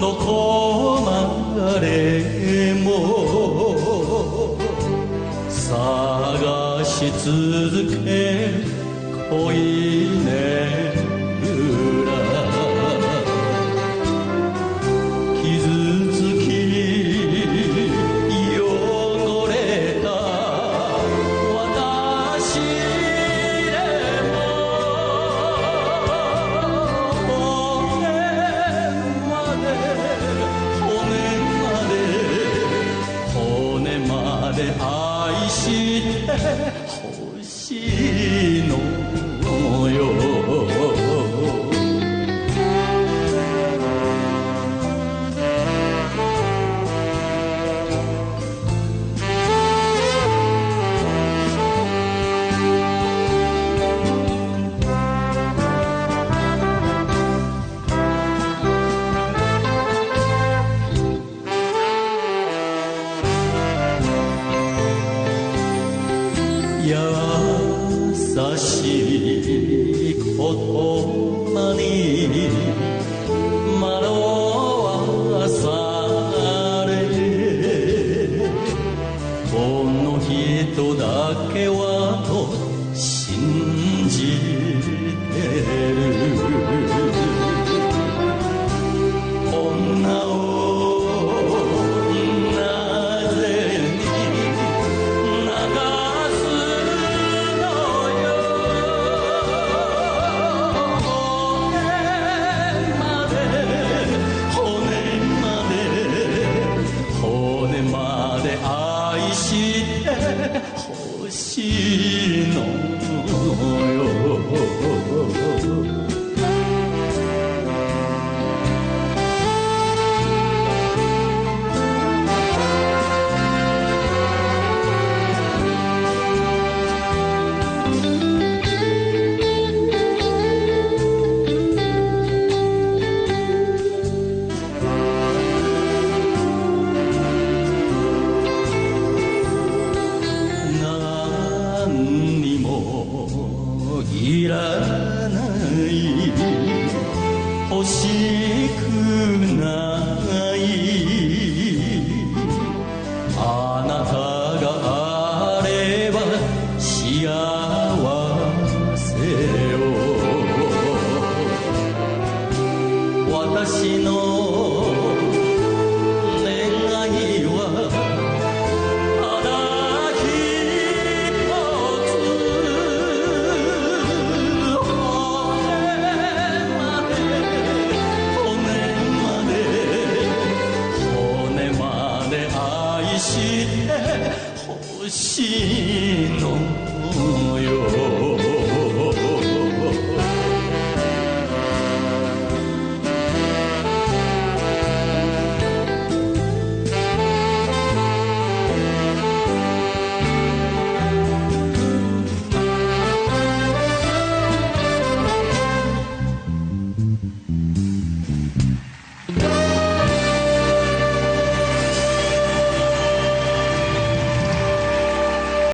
どこまでも探し続け恋ねぐら傷つき汚れた私でも骨まで骨まで愛してほしいのよ優しい言葉に惑わされこの人だけはと信じてる女をなぜに流すのよ骨まで愛してほしいのよいらない欲しくないあなたがあれば幸せよ私の願いは愛してほしい